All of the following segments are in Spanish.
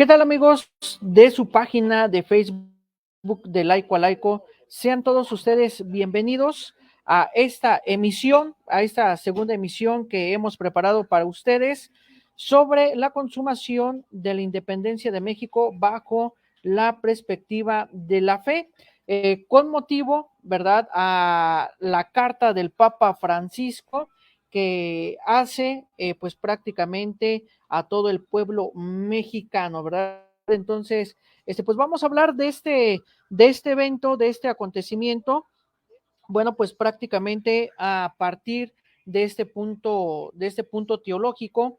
¿Qué tal, amigos de su página de Facebook de Laico a Laico? Sean todos ustedes bienvenidos a esta emisión, a esta segunda emisión que hemos preparado para ustedes sobre la consumación de la independencia de México bajo la perspectiva de la fe, con motivo, ¿verdad?, a la carta del Papa Francisco que hace, pues prácticamente a todo el pueblo mexicano, ¿verdad? Entonces, pues vamos a hablar de este evento, de este acontecimiento, bueno, pues prácticamente a partir de este punto teológico,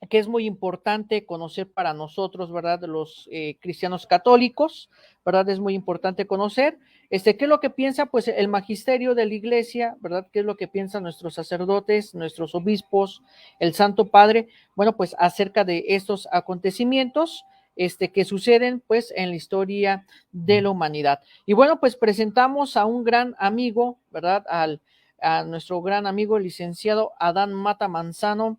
que es muy importante conocer para nosotros, ¿verdad? Los cristianos católicos, ¿verdad? Es muy importante conocer, ¿qué es lo que piensa? Pues el magisterio de la iglesia, ¿verdad? ¿Qué es lo que piensan nuestros sacerdotes, nuestros obispos, el Santo Padre? Bueno, pues acerca de estos acontecimientos, que suceden, pues, en la historia de la humanidad. Y bueno, pues presentamos a un gran amigo, ¿verdad? A nuestro gran amigo, el licenciado Adán Mata Manzano,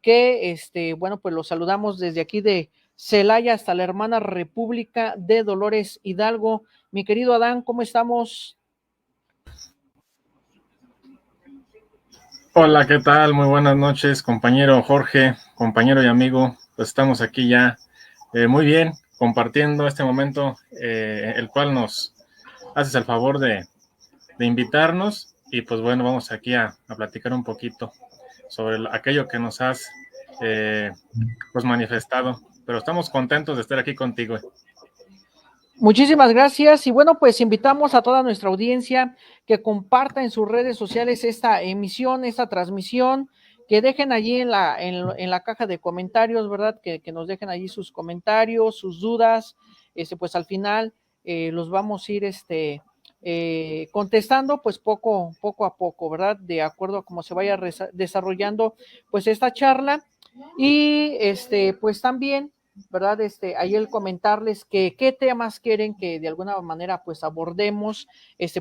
que bueno, pues lo saludamos desde aquí de Celaya hasta la hermana República de Dolores Hidalgo. Mi querido Adán, ¿cómo estamos? Hola, ¿qué tal? Muy buenas noches, compañero Jorge, compañero y amigo. Pues estamos aquí ya muy bien, compartiendo este momento, el cual nos haces el favor de invitarnos. Y pues bueno, vamos aquí a platicar un poquito sobre aquello que nos has pues manifestado. Pero estamos contentos de estar aquí contigo. Muchísimas gracias y bueno, pues invitamos a toda nuestra audiencia que comparta en sus redes sociales esta emisión, esta transmisión, que dejen allí en la caja de comentarios, ¿verdad? Que nos dejen allí sus comentarios, sus dudas, pues al final los vamos a ir contestando pues poco a poco, ¿verdad? De acuerdo a cómo se vaya desarrollando pues esta charla y pues también, ¿verdad? Ahí el comentarles que qué temas quieren que de alguna manera pues abordemos,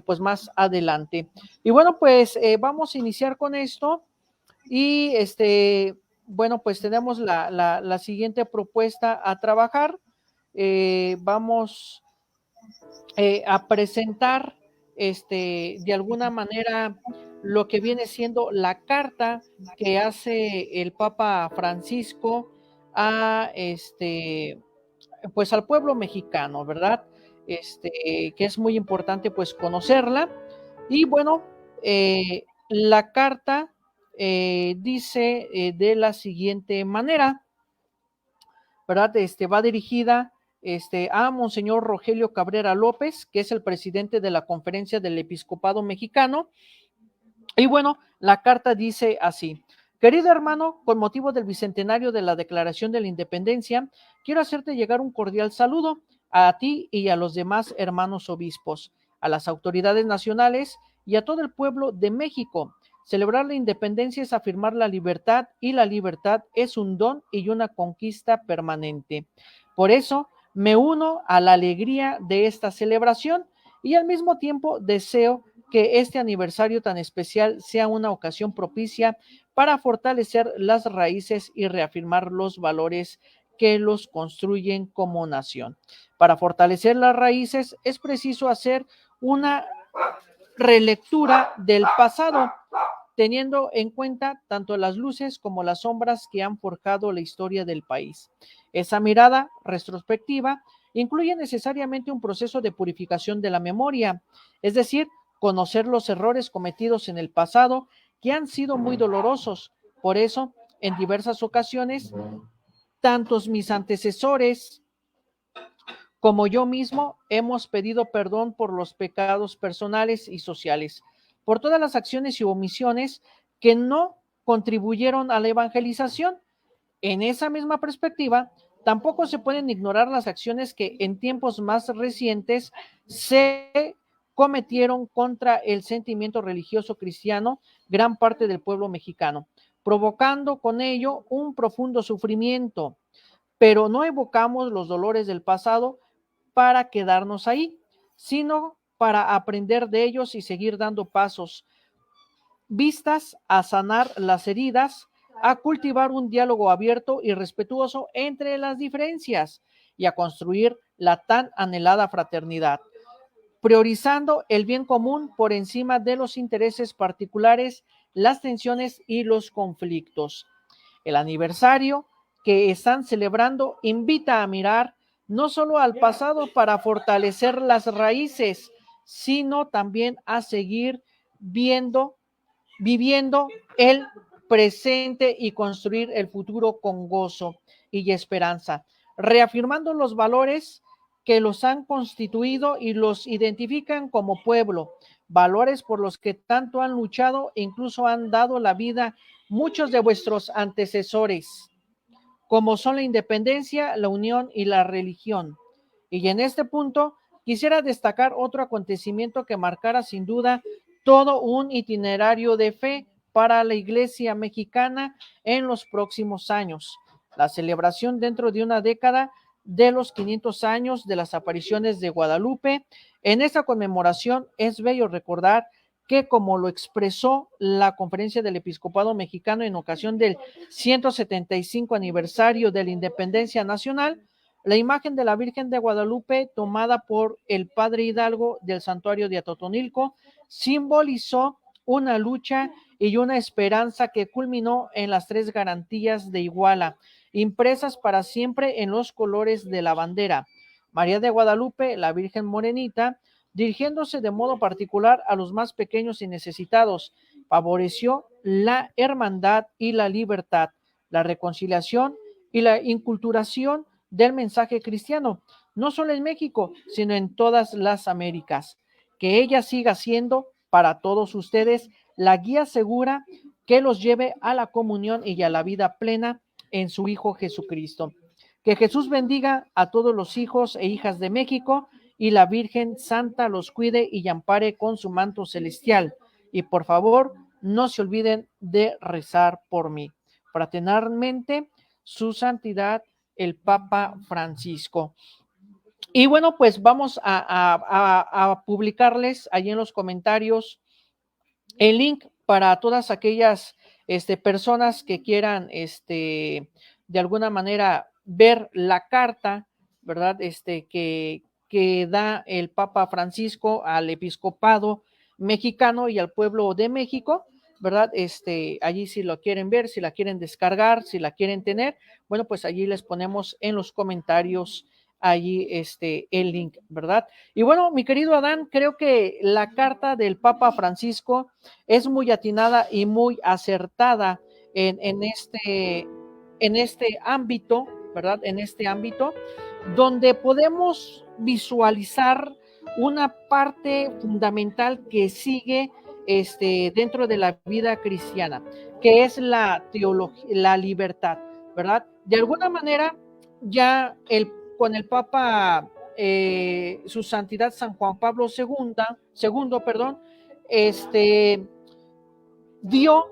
pues más adelante. Y bueno, pues vamos a iniciar con esto y bueno, pues tenemos la siguiente propuesta a trabajar. Vamos a presentar, de alguna manera lo que viene siendo la carta que hace el Papa Francisco a pues al pueblo mexicano, ¿verdad? Que es muy importante pues conocerla. Y bueno, la carta dice de la siguiente manera, ¿verdad? Va dirigida a Monseñor Rogelio Cabrera López, que es el presidente de la Conferencia del Episcopado Mexicano. Y bueno, la carta dice así: querido hermano, con motivo del bicentenario de la Declaración de la Independencia, quiero hacerte llegar un cordial saludo a ti y a los demás hermanos obispos, a las autoridades nacionales y a todo el pueblo de México. Celebrar la independencia es afirmar la libertad y la libertad es un don y una conquista permanente. Por eso me uno a la alegría de esta celebración y al mismo tiempo deseo que este aniversario tan especial sea una ocasión propicia para fortalecer las raíces y reafirmar los valores que los construyen como nación. Para fortalecer las raíces es preciso hacer una relectura del pasado, teniendo en cuenta tanto las luces como las sombras que han forjado la historia del país. Esa mirada retrospectiva incluye necesariamente un proceso de purificación de la memoria, es decir, conocer los errores cometidos en el pasado que han sido muy dolorosos. Por eso, en diversas ocasiones, tantos mis antecesores como yo mismo hemos pedido perdón por los pecados personales y sociales, por todas las acciones y omisiones que no contribuyeron a la evangelización. En esa misma perspectiva, tampoco se pueden ignorar las acciones que en tiempos más recientes se cometieron contra el sentimiento religioso cristiano gran parte del pueblo mexicano, provocando con ello un profundo sufrimiento, pero no evocamos los dolores del pasado para quedarnos ahí, sino para aprender de ellos y seguir dando pasos, vistas a sanar las heridas a cultivar un diálogo abierto y respetuoso entre las diferencias y a construir la tan anhelada fraternidad, priorizando el bien común por encima de los intereses particulares, las tensiones y los conflictos. El aniversario que están celebrando invita a mirar no solo al pasado para fortalecer las raíces, sino también a seguir viviendo el presente y construir el futuro con gozo y esperanza, reafirmando los valores que los han constituido y los identifican como pueblo, valores por los que tanto han luchado e incluso han dado la vida muchos de vuestros antecesores, como son la independencia, la unión y la religión. Y en este punto quisiera destacar otro acontecimiento que marcara sin duda todo un itinerario de fe para la Iglesia mexicana en los próximos años, la celebración dentro de una década de los 500 años de las apariciones de Guadalupe. En esta conmemoración es bello recordar que, como lo expresó la Conferencia del Episcopado Mexicano en ocasión del 175 aniversario de la Independencia Nacional, la imagen de la Virgen de Guadalupe, tomada por el Padre Hidalgo del Santuario de Atotonilco, simbolizó una lucha y una esperanza que culminó en las 3 garantías de Iguala, impresas para siempre en los colores de la bandera. María de Guadalupe, la Virgen Morenita, dirigiéndose de modo particular a los más pequeños y necesitados, favoreció la hermandad y la libertad, la reconciliación y la inculturación del mensaje cristiano, no solo en México, sino en todas las Américas. Que ella siga siendo para todos ustedes la guía segura que los lleve a la comunión y a la vida plena en su Hijo Jesucristo. Que Jesús bendiga a todos los hijos e hijas de México y la Virgen Santa los cuide y ampare con su manto celestial. Y por favor, no se olviden de rezar por mí. Fraternalmente, su santidad, el Papa Francisco. Y bueno, pues vamos a publicarles allí en los comentarios el link para todas aquellas personas que quieran de alguna manera ver la carta, ¿verdad? Que da el Papa Francisco al episcopado mexicano y al pueblo de México, ¿verdad? Allí si lo quieren ver, si la quieren descargar, si la quieren tener, bueno, pues allí les ponemos en los comentarios allí el link, ¿verdad? Y bueno, mi querido Adán, creo que la carta del Papa Francisco es muy atinada y muy acertada en este ámbito, ¿verdad? En este ámbito, donde podemos visualizar una parte fundamental que sigue dentro de la vida cristiana, que es la teología, la libertad, ¿verdad? De alguna manera, ya con el Papa, su santidad San Juan Pablo II, perdón, dio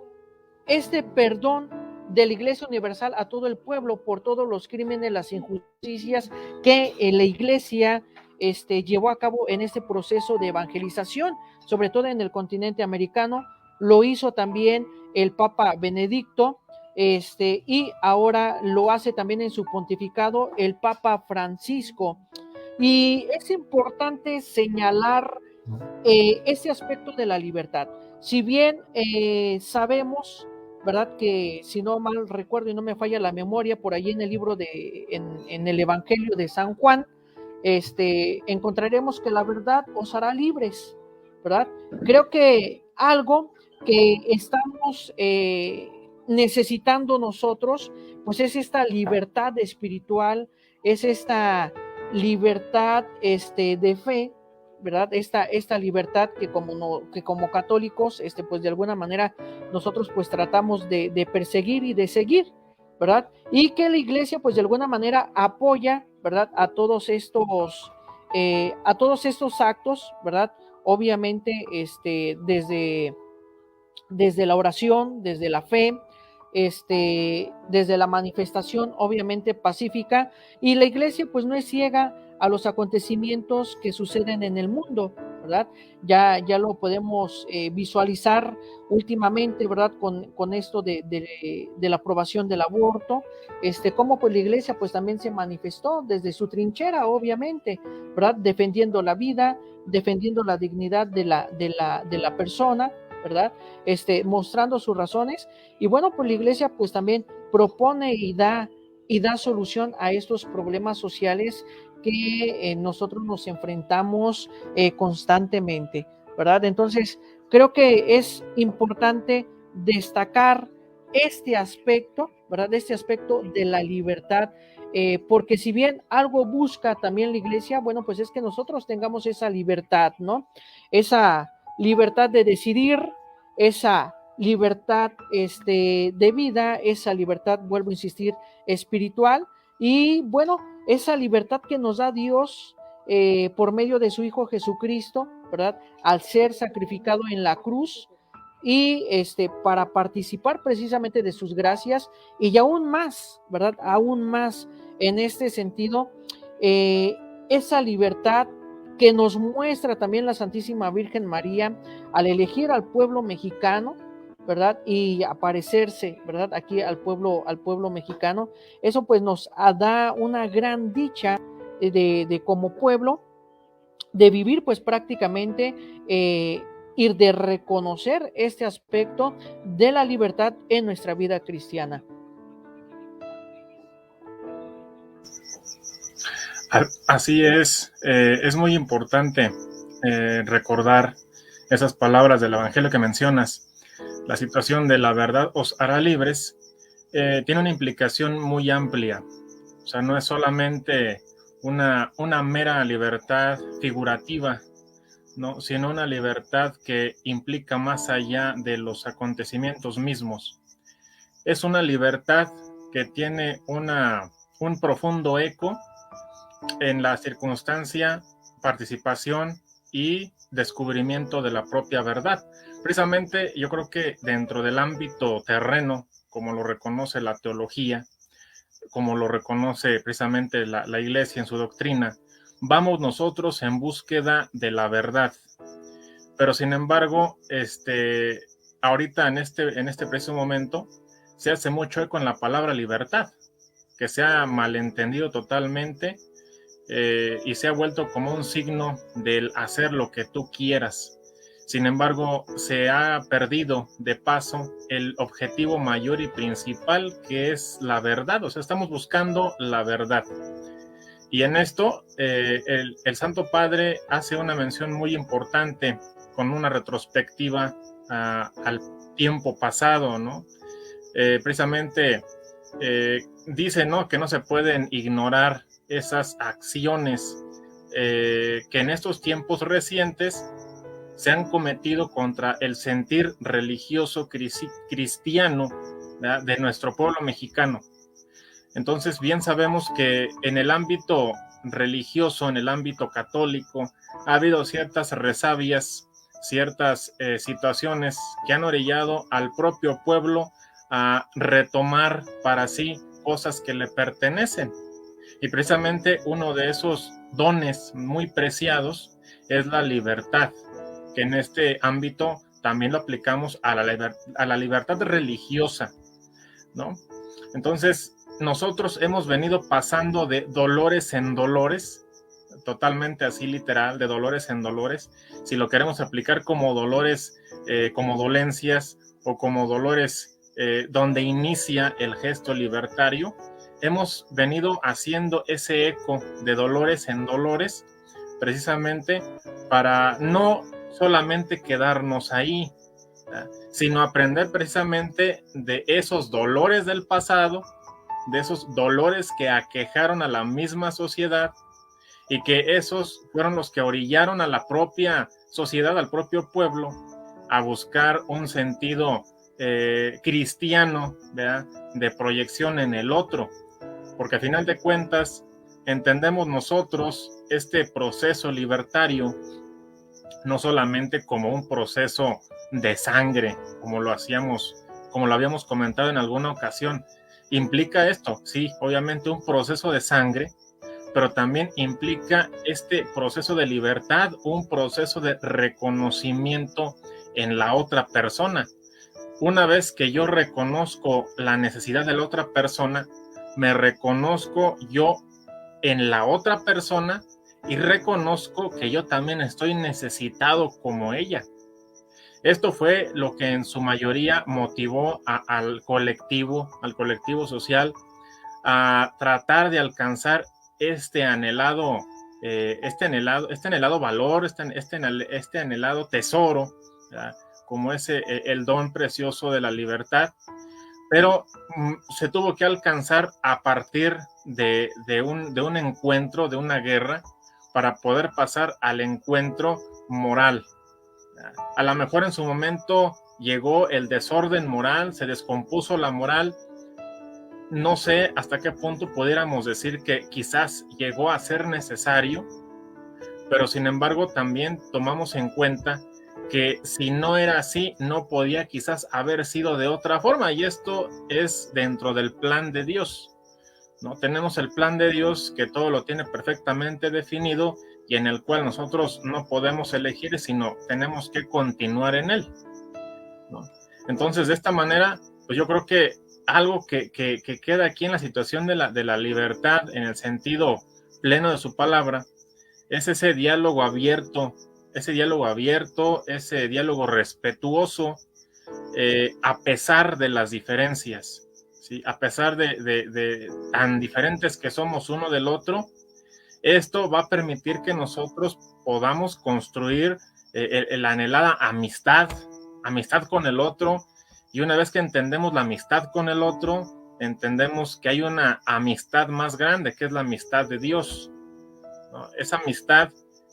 perdón de la Iglesia Universal a todo el pueblo por todos los crímenes, las injusticias que la Iglesia llevó a cabo en este proceso de evangelización, sobre todo en el continente americano. Lo hizo también el Papa Benedicto, y ahora lo hace también en su pontificado el Papa Francisco. Y es importante señalar ese aspecto de la libertad. Si bien sabemos, ¿verdad? Que si no mal recuerdo y no me falla la memoria, por ahí en el libro en el Evangelio de San Juan, encontraremos que la verdad os hará libres, ¿verdad? Creo que algo que estamos necesitando nosotros, pues es esta libertad espiritual, es esta libertad de fe, ¿verdad? Esta libertad que como católicos, pues de alguna manera nosotros pues tratamos de perseguir y de seguir, ¿verdad? Y que la Iglesia pues de alguna manera apoya, ¿verdad? A todos estos actos, ¿verdad? Obviamente desde la oración, desde la fe, desde la manifestación obviamente pacífica, y la Iglesia pues no es ciega a los acontecimientos que suceden en el mundo, ¿verdad? Ya lo podemos visualizar últimamente, ¿verdad? Con esto de la aprobación del aborto, cómo pues la iglesia pues también se manifestó desde su trinchera, obviamente, ¿verdad? Defendiendo la vida, defendiendo la dignidad de la persona, ¿verdad? Mostrando sus razones, y bueno, pues la iglesia pues también propone y da solución a estos problemas sociales que nosotros nos enfrentamos constantemente, ¿verdad? Entonces, creo que es importante destacar este aspecto, ¿verdad? Este aspecto de la libertad, porque si bien algo busca también la iglesia, bueno, pues es que nosotros tengamos esa libertad, ¿no? Esa libertad de decidir, esa libertad de vida, esa libertad, vuelvo a insistir, espiritual, y bueno, esa libertad que nos da Dios por medio de su Hijo Jesucristo, ¿verdad? Al ser sacrificado en la cruz, y para participar precisamente de sus gracias, y aún más, ¿verdad? Aún más en este sentido, eh, esa libertad que nos muestra también la Santísima Virgen María al elegir al pueblo mexicano, ¿verdad? Y aparecerse, ¿verdad? Aquí al pueblo mexicano. Eso pues nos da una gran dicha de como pueblo, de vivir pues prácticamente y de reconocer este aspecto de la libertad en nuestra vida cristiana. Así es muy importante recordar esas palabras del Evangelio que mencionas. La situación de la verdad os hará libres tiene una implicación muy amplia. O sea, no es solamente una mera libertad figurativa, ¿no? Sino una libertad que implica más allá de los acontecimientos mismos. Es una libertad que tiene un profundo eco en la circunstancia, participación y descubrimiento de la propia verdad. Precisamente yo creo que dentro del ámbito terreno, como lo reconoce la teología, como lo reconoce precisamente la iglesia en su doctrina, vamos nosotros en búsqueda de la verdad. Pero sin embargo, ahorita en este preciso momento, se hace mucho eco en la palabra libertad, que se ha malentendido totalmente y se ha vuelto como un signo del hacer lo que tú quieras. Sin embargo, se ha perdido de paso el objetivo mayor y principal, que es la verdad. O sea, estamos buscando la verdad. Y en esto, el Santo Padre hace una mención muy importante con una retrospectiva al tiempo pasado, ¿no? Precisamente dice, ¿no?, que no se pueden ignorar esas acciones que en estos tiempos recientes se han cometido contra el sentir religioso cristiano, ¿verdad?, de nuestro pueblo mexicano. Entonces, bien sabemos que en el ámbito religioso, en el ámbito católico, ha habido ciertas resabias, ciertas situaciones que han orillado al propio pueblo a retomar para sí cosas que le pertenecen. Y precisamente uno de esos dones muy preciados es la libertad, que en este ámbito también lo aplicamos a la libertad religiosa, ¿no? Entonces, nosotros hemos venido pasando de dolores en dolores, totalmente así literal, de dolores en dolores, si lo queremos aplicar como dolores, como dolencias o como dolores donde inicia el gesto libertario, hemos venido haciendo ese eco de dolores en dolores, precisamente para no solamente quedarnos ahí, sino aprender precisamente de esos dolores del pasado, de esos dolores que aquejaron a la misma sociedad y que esos fueron los que orillaron a la propia sociedad, al propio pueblo, a buscar un sentido cristiano, ¿verdad?, de proyección en el otro, porque a final de cuentas entendemos nosotros este proceso libertario no solamente como un proceso de sangre, como lo habíamos comentado en alguna ocasión. Implica esto, sí, obviamente un proceso de sangre, pero también implica este proceso de libertad, un proceso de reconocimiento en la otra persona. Una vez que yo reconozco la necesidad de la otra persona, me reconozco yo en la otra persona y reconozco que yo también estoy necesitado como ella. Esto fue lo que en su mayoría motivó al colectivo social, a tratar de alcanzar este anhelado, este anhelado valor, este anhelado tesoro, ¿verdad? Como el don precioso de la libertad, pero se tuvo que alcanzar a partir de un encuentro, de una guerra, para poder pasar al encuentro moral. A lo mejor en su momento llegó el desorden moral, se descompuso la moral. No sé hasta qué punto pudiéramos decir que quizás llegó a ser necesario, pero sin embargo también tomamos en cuenta que si no era así, no podía quizás haber sido de otra forma, y esto es dentro del plan de Dios, ¿no? Tenemos el plan de Dios que todo lo tiene perfectamente definido y en el cual nosotros no podemos elegir, sino tenemos que continuar en él, ¿no? Entonces, de esta manera, pues yo creo que algo que queda aquí en la situación de la libertad, en el sentido pleno de su palabra, es ese diálogo abierto, ese diálogo respetuoso, a pesar de las diferencias, ¿sí? A pesar de tan diferentes que somos uno del otro, esto va a permitir que nosotros podamos construir la anhelada amistad con el otro, y una vez que entendemos la amistad con el otro, entendemos que hay una amistad más grande, que es la amistad de Dios, ¿no? Esa amistad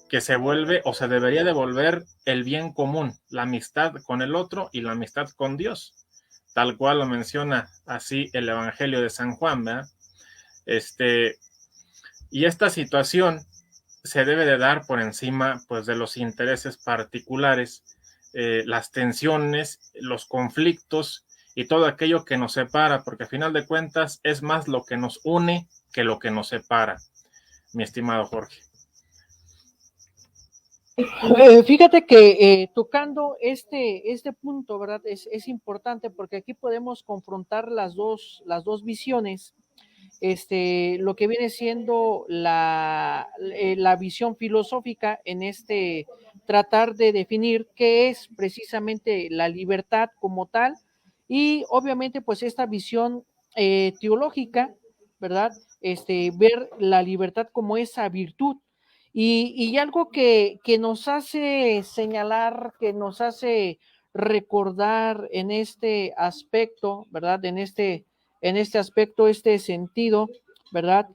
que se vuelve o se debería de volver el bien común, la amistad con el otro y la amistad con Dios, tal cual lo menciona así el Evangelio de San Juan, ¿verdad? Y esta situación se debe de dar por encima, pues, de los intereses particulares, las tensiones, los conflictos y todo aquello que nos separa, porque a final de cuentas es más lo que nos une que lo que nos separa, mi estimado Jorge. Fíjate que tocando este punto, ¿verdad? Es importante porque aquí podemos confrontar las dos visiones. Lo que viene siendo la visión filosófica en tratar de definir qué es precisamente la libertad como tal, y obviamente pues esta visión teológica, ¿verdad? Ver la libertad como esa virtud. Y algo que nos hace señalar, que nos hace recordar en este aspecto, ¿verdad? En este aspecto, este sentido, ¿verdad?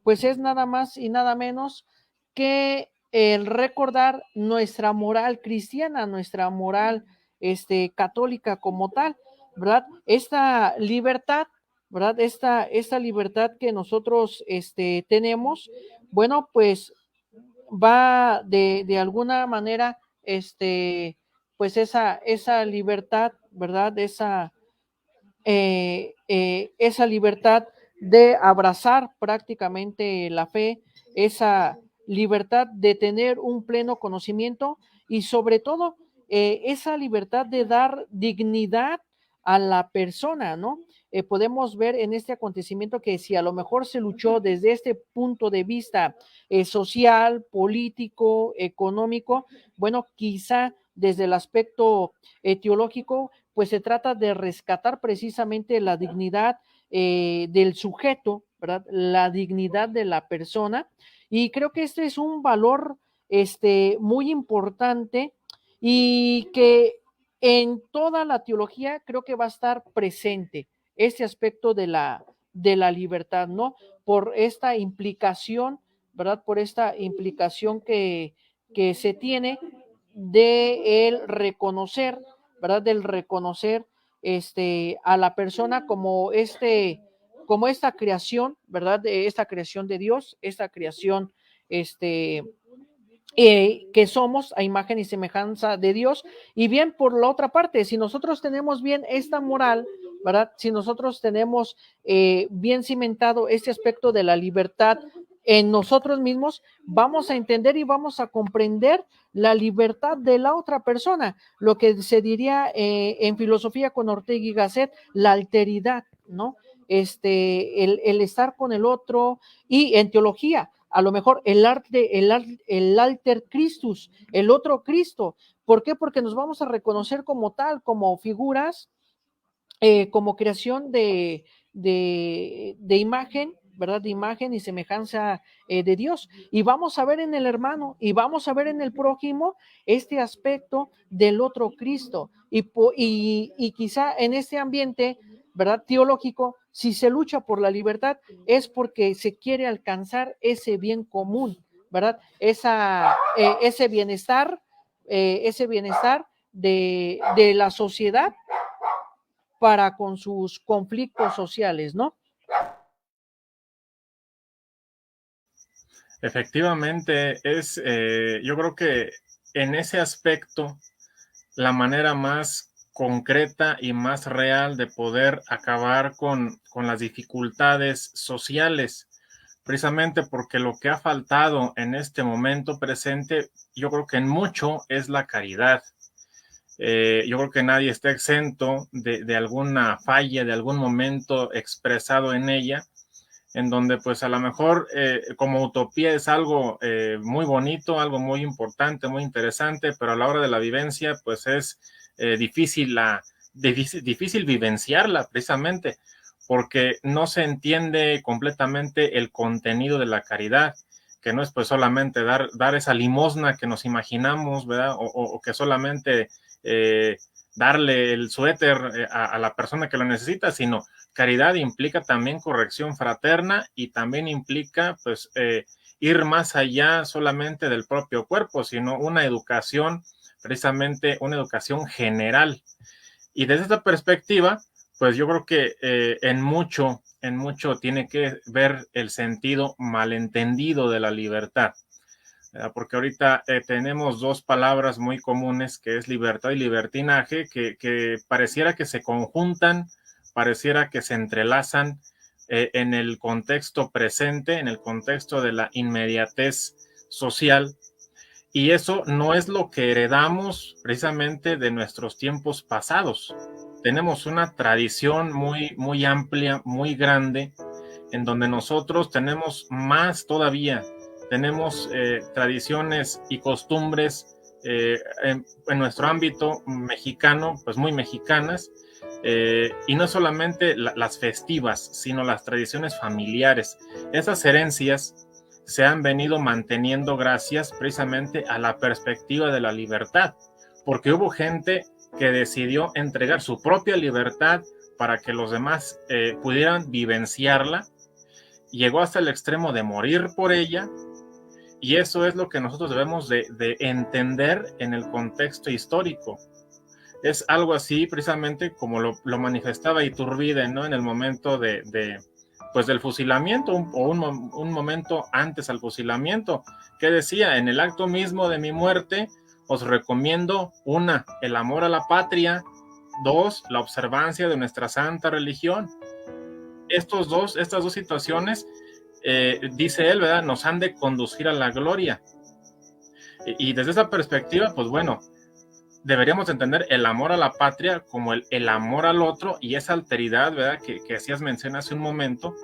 Pues es nada más y nada menos que el recordar nuestra moral cristiana, nuestra moral católica como tal, ¿verdad? Esta libertad, ¿verdad? Esta libertad que nosotros tenemos, bueno, pues va de alguna manera, pues esa libertad, ¿verdad? Esa libertad de abrazar prácticamente la fe, esa libertad de tener un pleno conocimiento y sobre todo esa libertad de dar dignidad a la persona, ¿no? Podemos ver en este acontecimiento que si a lo mejor se luchó desde este punto de vista social, político, económico, bueno, quizá desde el aspecto teológico, pues se trata de rescatar precisamente la dignidad del sujeto, ¿verdad? La dignidad de la persona. Y creo que este es un valor muy importante y que en toda la teología creo que va a estar presente este aspecto de la libertad, ¿no? Por esta implicación, ¿verdad? Por esta implicación que se tiene de el reconocer, ¿verdad? Del reconocer a la persona como como esta creación, ¿verdad? De esta creación de Dios, esta creación que somos a imagen y semejanza de Dios. Y bien, por la otra parte, si nosotros tenemos bien esta moral, ¿verdad? Si nosotros tenemos bien cimentado este aspecto de la libertad en nosotros mismos, vamos a entender y vamos a comprender la libertad de la otra persona, lo que se diría en filosofía con Ortega y Gasset, la alteridad, ¿no? El estar con el otro, y en teología, a lo mejor el alter Christus, el otro Cristo. ¿Por qué? Porque nos vamos a reconocer como tal, como figuras, como creación de imagen, ¿verdad? De imagen y semejanza de Dios. Y vamos a ver en el hermano y vamos a ver en el prójimo este aspecto del otro Cristo. Y quizá en este ambiente, ¿verdad? Teológico, si se lucha por la libertad es porque se quiere alcanzar ese bien común, ¿verdad? Ese bienestar de la sociedad para con sus conflictos sociales, ¿no? Efectivamente, yo creo que en ese aspecto, la manera más concreta y más real de poder acabar con las dificultades sociales, precisamente porque lo que ha faltado en este momento presente, yo creo que en mucho es la caridad. Yo creo que nadie está exento de alguna falla, de algún momento expresado en ella, en donde pues a lo mejor como utopía es algo muy bonito, algo muy importante, muy interesante, pero a la hora de la vivencia pues es difícil vivenciarla precisamente, porque no se entiende completamente el contenido de la caridad, que no es pues solamente dar esa limosna que nos imaginamos, ¿verdad? O que solamente eh, darle el suéter a la persona que lo necesita, sino caridad implica también corrección fraterna y también implica pues ir más allá solamente del propio cuerpo, sino una educación, precisamente una educación general. Y desde esta perspectiva, pues yo creo que en mucho tiene que ver el sentido malentendido de la libertad, porque ahorita tenemos dos palabras muy comunes, que es libertad y libertinaje, que pareciera que se conjuntan, pareciera que se entrelazan en el contexto presente, en el contexto de la inmediatez social, y eso no es lo que heredamos precisamente de nuestros tiempos pasados. Tenemos una tradición muy amplia, muy grande, en donde nosotros tenemos más todavía, tenemos tradiciones y costumbres en nuestro ámbito mexicano, pues muy mexicanas, y no solamente las festivas, sino las tradiciones familiares. Esas herencias se han venido manteniendo gracias precisamente a la perspectiva de la libertad, porque hubo gente que decidió entregar su propia libertad para que los demás pudieran vivenciarla, llegó hasta el extremo de morir por ella, y eso es lo que nosotros debemos de entender en el contexto histórico. Es algo así precisamente como lo manifestaba Iturbide, ¿no? En el momento pues del fusilamiento, un momento antes al fusilamiento, que decía: en el acto mismo de mi muerte os recomiendo, 1, el amor a la patria; 2, la observancia de nuestra santa religión. Estas dos situaciones, dice él, ¿verdad?, nos han de conducir a la gloria. Y desde esa perspectiva, pues bueno, deberíamos entender el amor a la patria como el amor al otro, y esa alteridad, ¿verdad?, que hacías mención hace un momento,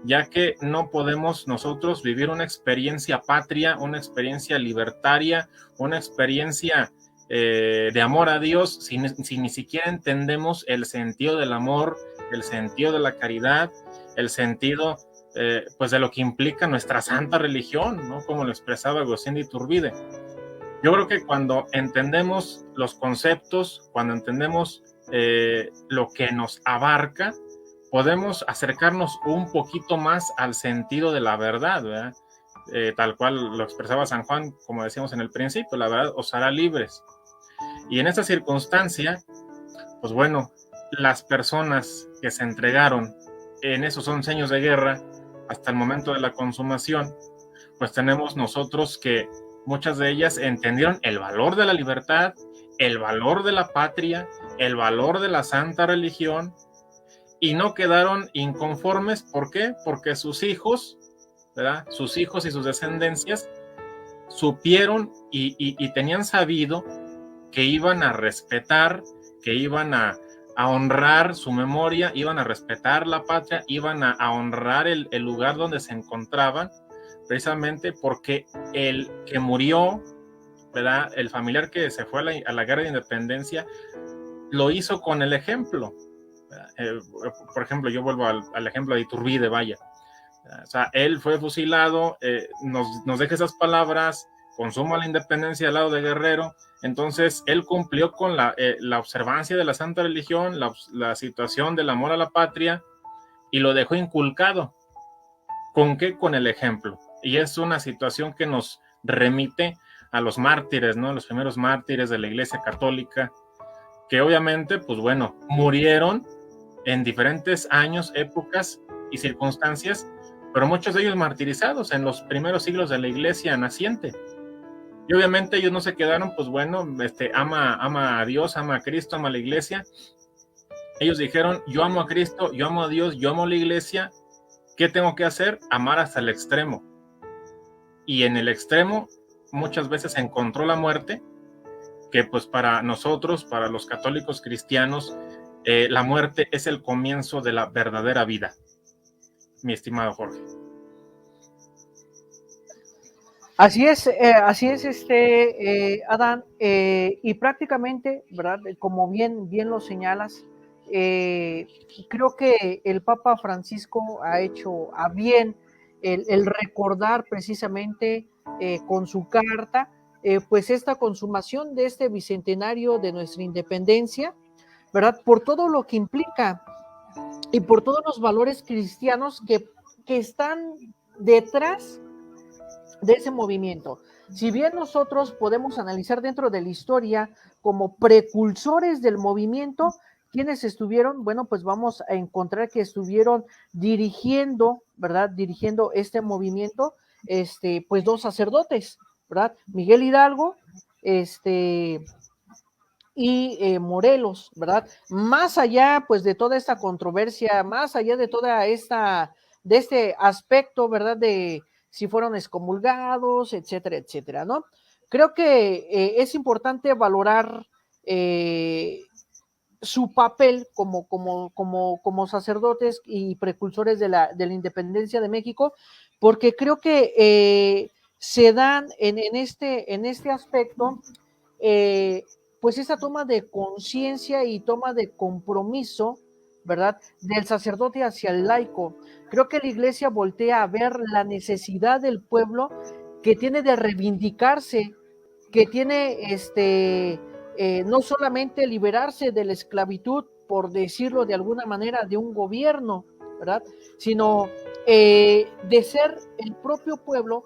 ya que no podemos nosotros vivir una experiencia patria, una experiencia libertaria, una experiencia de amor a Dios si ni siquiera entendemos el sentido del amor, el sentido de la caridad, el sentido pues de lo que implica nuestra santa religión, ¿no?, como lo expresaba Agustín de Iturbide. Yo creo que cuando entendemos los conceptos, cuando entendemos lo que nos abarca, podemos acercarnos un poquito más al sentido de la verdad, ¿verdad? Tal cual lo expresaba San Juan, como decíamos en el principio: la verdad os hará libres. Y en esta circunstancia, pues bueno, las personas que se entregaron en esos 11 años de guerra hasta el momento de la consumación, pues tenemos nosotros que muchas de ellas entendieron el valor de la libertad, el valor de la patria, el valor de la santa religión, y no quedaron inconformes. ¿Por qué? Porque sus hijos, ¿verdad? Sus hijos y sus descendencias supieron y tenían sabido que iban a respetar, que iban a honrar su memoria, iban a respetar la patria, iban a honrar el lugar donde se encontraban, precisamente porque el que murió, ¿verdad? El familiar que se fue a la guerra de independencia, lo hizo con el ejemplo. Por ejemplo, yo vuelvo al ejemplo de Iturbide, vaya. O sea, él fue fusilado, nos deja esas palabras, consuma la independencia al lado de Guerrero. Entonces, él cumplió con la observancia de la santa religión, la situación del amor a la patria, y lo dejó inculcado. ¿Con qué? Con el ejemplo. Y es una situación que nos remite a los mártires, ¿no? Los primeros mártires de la Iglesia Católica, que obviamente, pues bueno, murieron en diferentes años, épocas y circunstancias, pero muchos de ellos martirizados en los primeros siglos de la Iglesia naciente. Y obviamente ellos no se quedaron, pues bueno, ama a Dios, ama a Cristo, ama a la Iglesia. Ellos dijeron, yo amo a Cristo, yo amo a Dios, yo amo a la Iglesia. ¿Qué tengo que hacer? Amar hasta el extremo. Y en el extremo muchas veces encontró la muerte, que pues para nosotros, para los católicos cristianos, la muerte es el comienzo de la verdadera vida, mi estimado Jorge. Así es, Adán, y prácticamente, ¿verdad? Como bien lo señalas, creo que el Papa Francisco ha hecho a bien el recordar precisamente con su carta, pues esta consumación de este bicentenario de nuestra independencia, ¿verdad? Por todo lo que implica y por todos los valores cristianos que están detrás de ese movimiento. Si bien nosotros podemos analizar dentro de la historia como precursores del movimiento, quienes estuvieron, bueno, pues vamos a encontrar que estuvieron dirigiendo, ¿verdad? Dirigiendo este movimiento, pues dos sacerdotes, ¿verdad? Miguel Hidalgo, y Morelos, ¿verdad? Más allá, pues, de toda esta controversia, más allá de toda de este aspecto, ¿verdad? De si fueron excomulgados, etcétera, etcétera, ¿no? Creo que es importante valorar su papel como sacerdotes y precursores de la independencia de México, porque creo que se dan en este aspecto pues esa toma de conciencia y toma de compromiso, ¿verdad? Del sacerdote hacia el laico. Creo que la iglesia voltea a ver la necesidad del pueblo que tiene de reivindicarse, que tiene no solamente liberarse de la esclavitud, por decirlo de alguna manera, de un gobierno, ¿verdad? Sino de ser el propio pueblo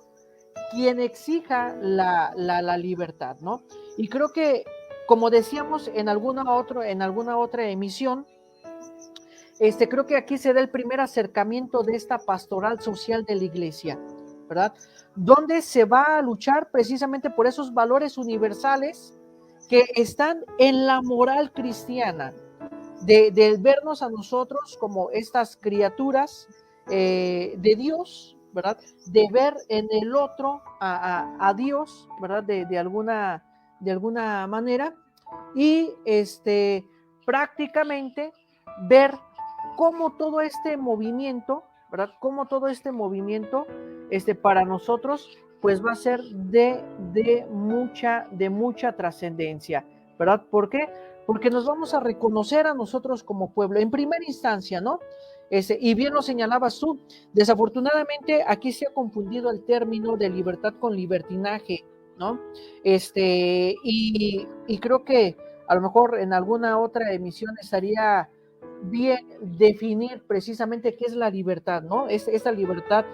quien exija la libertad, ¿no? Y creo que, como decíamos en alguna otra emisión, creo que aquí se da el primer acercamiento de esta pastoral social de la iglesia, ¿verdad? Donde se va a luchar precisamente por esos valores universales que están en la moral cristiana, de vernos a nosotros como estas criaturas de Dios, ¿verdad? De ver en el otro a Dios, ¿verdad? De alguna manera, y prácticamente ver cómo todo este movimiento, ¿verdad? Cómo todo este movimiento, para nosotros, pues va a ser de mucha trascendencia, ¿verdad? ¿Por qué? Porque nos vamos a reconocer a nosotros como pueblo, en primera instancia, ¿no? Y bien lo señalabas tú, desafortunadamente aquí se ha confundido el término de libertad con libertinaje, ¿no? Y creo que a lo mejor en alguna otra emisión estaría bien definir precisamente qué es la libertad, ¿no? Es esta libertad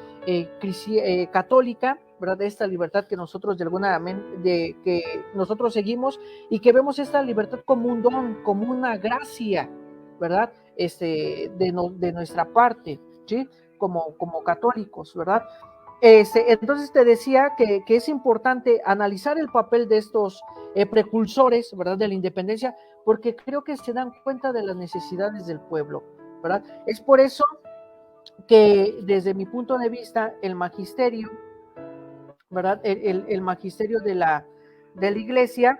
católica, ¿verdad? Esta libertad que nosotros que nosotros seguimos y que vemos esta libertad como un don, como una gracia, ¿verdad? De nuestra parte, ¿sí? Como católicos, ¿verdad? Entonces te decía que es importante analizar el papel de estos precursores, ¿verdad? De la independencia, porque creo que se dan cuenta de las necesidades del pueblo, ¿verdad? Es por eso que desde mi punto de vista el magisterio, ¿verdad? El magisterio de la iglesia,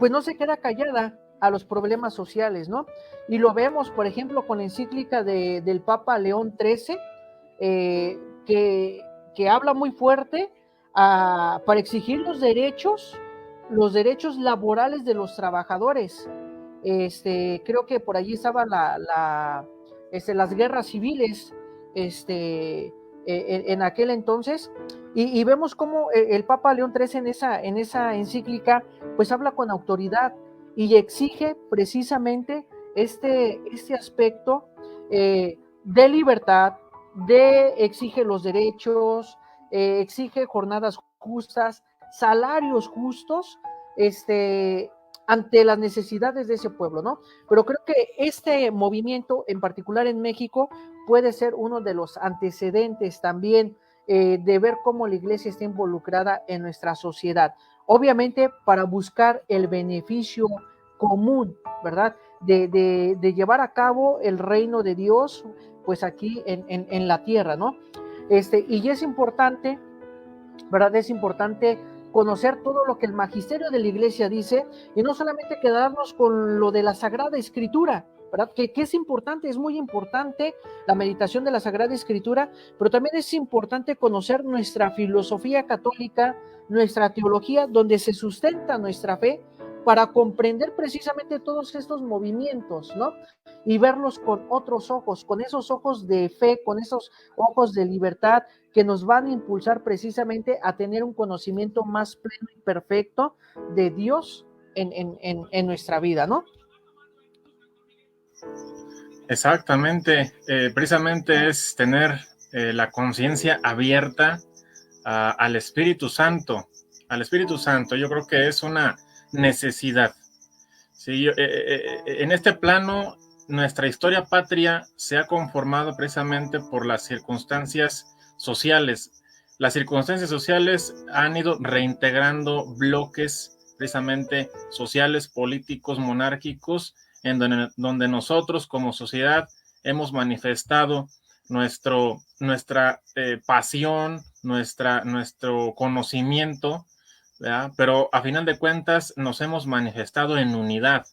pues no se queda callada a los problemas sociales, ¿no? Y lo vemos, por ejemplo, con la encíclica del Papa León XIII, eh, que habla muy fuerte para exigir los derechos laborales de los trabajadores. Creo que por allí estaba las guerras civiles en aquel entonces, y vemos cómo el Papa León XIII en esa encíclica pues habla con autoridad y exige precisamente este aspecto de libertad, exige los derechos, exige jornadas justas, salarios justos, ante las necesidades de ese pueblo, ¿no? Pero creo que este movimiento, en particular en México, puede ser uno de los antecedentes también de ver cómo la iglesia está involucrada en nuestra sociedad. Obviamente para buscar el beneficio común, ¿verdad? De llevar a cabo el reino de Dios, pues aquí en la tierra, ¿no? Y es importante, ¿verdad? Es importante conocer todo lo que el magisterio de la iglesia dice y no solamente quedarnos con lo de la Sagrada Escritura, ¿verdad? Que es importante, es muy importante la meditación de la Sagrada Escritura, pero también es importante conocer nuestra filosofía católica, nuestra teología, donde se sustenta nuestra fe para comprender precisamente todos estos movimientos, ¿no? Y verlos con otros ojos, con esos ojos de fe, con esos ojos de libertad, que nos van a impulsar precisamente a tener un conocimiento más pleno y perfecto de Dios en nuestra vida, ¿no? Exactamente, precisamente es tener la conciencia abierta al Espíritu Santo, al Espíritu Santo. Yo creo que es una necesidad. Sí, en este plano, nuestra historia patria se ha conformado precisamente por las circunstancias sociales. Las circunstancias sociales han ido reintegrando bloques precisamente sociales, políticos, monárquicos, en donde nosotros como sociedad hemos manifestado nuestra pasión, nuestro conocimiento, ¿verdad? Pero a final de cuentas nos hemos manifestado en unidad,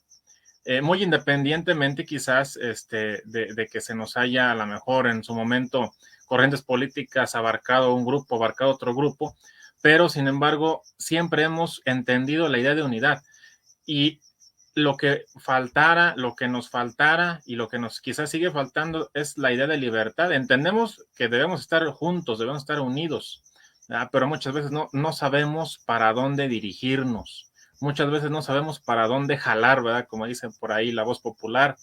muy independientemente quizás de que se nos haya a lo mejor en su momento corrientes políticas abarcado un grupo, abarcado otro grupo, pero sin embargo siempre hemos entendido la idea de unidad y lo que faltara, lo que nos faltara y lo que nos quizás sigue faltando es la idea de libertad. Entendemos que debemos estar juntos, debemos estar unidos, ¿verdad? Pero muchas veces no sabemos para dónde dirigirnos. Muchas veces no sabemos para dónde jalar, ¿verdad? Como dicen por ahí la voz popular.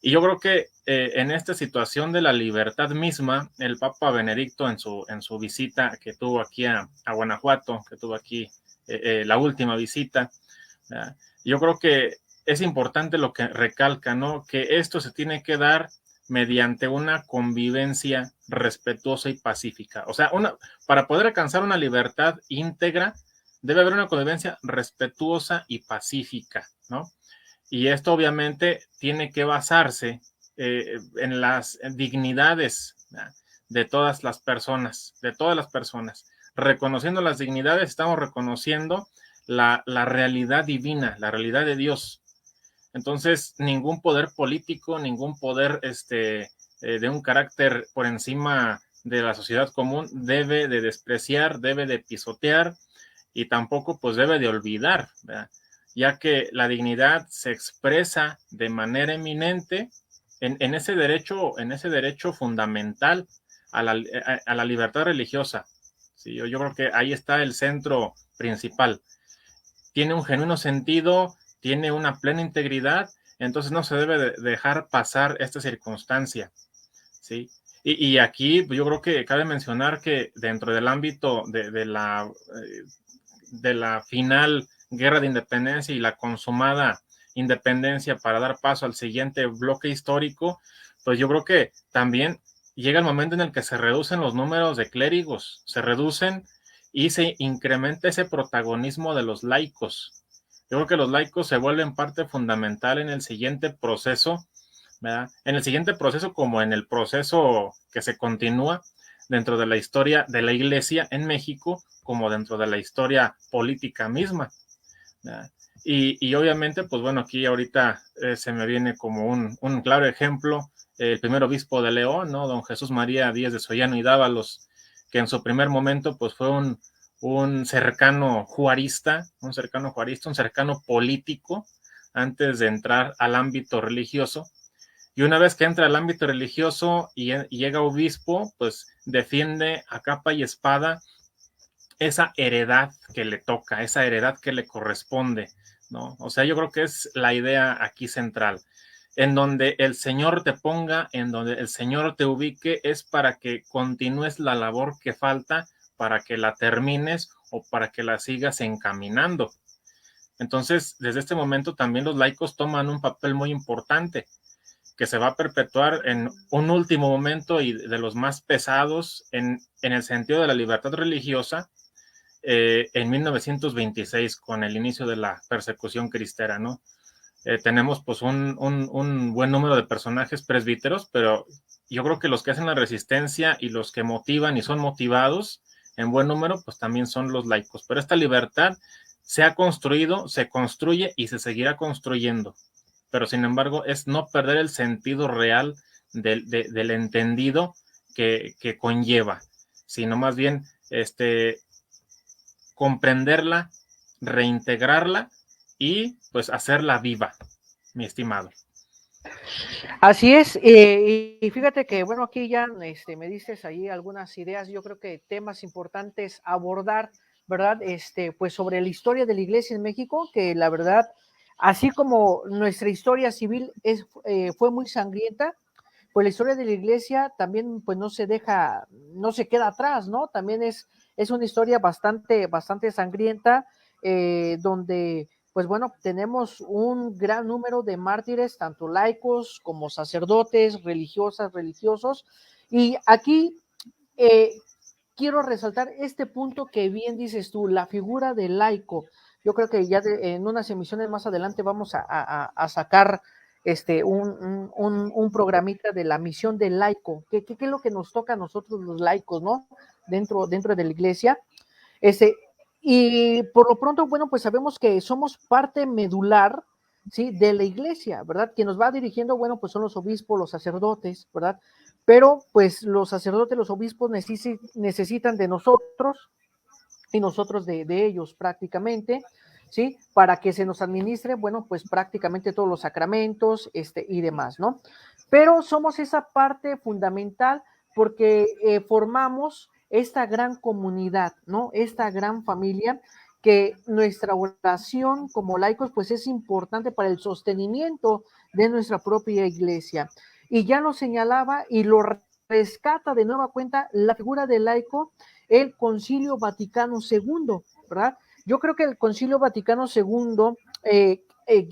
Y yo creo que en esta situación de la libertad misma, el Papa Benedicto en su visita que tuvo aquí a Guanajuato, que tuvo aquí la última visita, ¿verdad? Yo creo que es importante lo que recalca, ¿no? Que esto se tiene que dar mediante una convivencia respetuosa y pacífica. O sea, para poder alcanzar una libertad íntegra, debe haber una convivencia respetuosa y pacífica, ¿no? Y esto obviamente tiene que basarse en las dignidades, ¿verdad? De todas las personas, de todas las personas. Reconociendo las dignidades, estamos reconociendo la realidad divina, la realidad de Dios. Entonces, ningún poder político, ningún poder de un carácter por encima de la sociedad común debe de despreciar, debe de pisotear y tampoco pues debe de olvidar, ¿verdad? Ya que la dignidad se expresa de manera eminente en ese derecho fundamental a la libertad religiosa. Sí, yo creo que ahí está el centro principal. Tiene un genuino sentido, tiene una plena integridad, entonces no se debe de dejar pasar esta circunstancia, ¿sí? Y aquí yo creo que cabe mencionar que dentro del ámbito de la final guerra de independencia y la consumada independencia para dar paso al siguiente bloque histórico, pues yo creo que también llega el momento en el que se reducen los números de clérigos, se reducen y se incrementa ese protagonismo de los laicos. Yo creo que los laicos se vuelven parte fundamental en el siguiente proceso ¿verdad? En el siguiente proceso, como en el proceso que se continúa dentro de la historia de la Iglesia en México, como dentro de la historia política misma, ¿verdad? Y obviamente, pues bueno, aquí ahorita se me viene como un claro ejemplo, el primer obispo de León, ¿no? Don Jesús María Díaz de Sollano y Dávalos, que en su primer momento pues fue un cercano juarista, un cercano político, antes de entrar al ámbito religioso. Y una vez que entra al ámbito religioso y llega obispo, pues defiende a capa y espada esa heredad que le toca, esa heredad que le corresponde, ¿no? O sea, yo creo que es la idea aquí central. En donde el Señor te ponga, en donde el Señor te ubique, es para que continúes la labor que falta, para que la termines o para que la sigas encaminando. Entonces, desde este momento también los laicos toman un papel muy importante que se va a perpetuar en un último momento y de los más pesados en el sentido de la libertad religiosa, en 1926 con el inicio de la persecución cristera, ¿no? Tenemos pues un buen número de personajes presbíteros, pero yo creo que los que hacen la resistencia y los que motivan y son motivados en buen número, pues también son los laicos. Pero esta libertad se ha construido, se construye y se seguirá construyendo. Pero sin embargo es no perder el sentido real del entendido que conlleva, sino más bien comprenderla, reintegrarla y pues hacerla viva, mi estimado. Así es, y fíjate que, bueno, aquí ya me dices ahí algunas ideas, yo creo que temas importantes a abordar, ¿verdad? Pues sobre la historia de la iglesia en México, que la verdad, así como nuestra historia civil fue muy sangrienta, pues la historia de la iglesia también pues no se queda atrás, ¿no? También es una historia bastante sangrienta, donde pues bueno, tenemos un gran número de mártires, tanto laicos como sacerdotes, religiosas, religiosos, y aquí eh, quiero resaltar este punto que bien dices tú, la figura del laico. Yo creo que ya en unas emisiones más adelante vamos a sacar un programita de la misión del laico, que es lo que nos toca a nosotros los laicos, ¿no? Dentro de la iglesia. Este, y por lo pronto, bueno, pues sabemos que somos parte medular, ¿sí? De la iglesia, ¿verdad? Quien nos va dirigiendo, bueno, pues son los obispos, los sacerdotes, ¿verdad? Pero pues los sacerdotes, los obispos necesitan de nosotros y nosotros de ellos prácticamente, ¿sí? Para que se nos administre, bueno, pues prácticamente todos los sacramentos y demás, ¿no? Pero somos esa parte fundamental porque formamos esta gran comunidad, ¿no? Esta gran familia que nuestra oración como laicos pues es importante para el sostenimiento de nuestra propia iglesia. Y ya lo señalaba y lo rescata de nueva cuenta la figura del laico el Concilio Vaticano II, ¿verdad? Yo creo que el Concilio Vaticano II,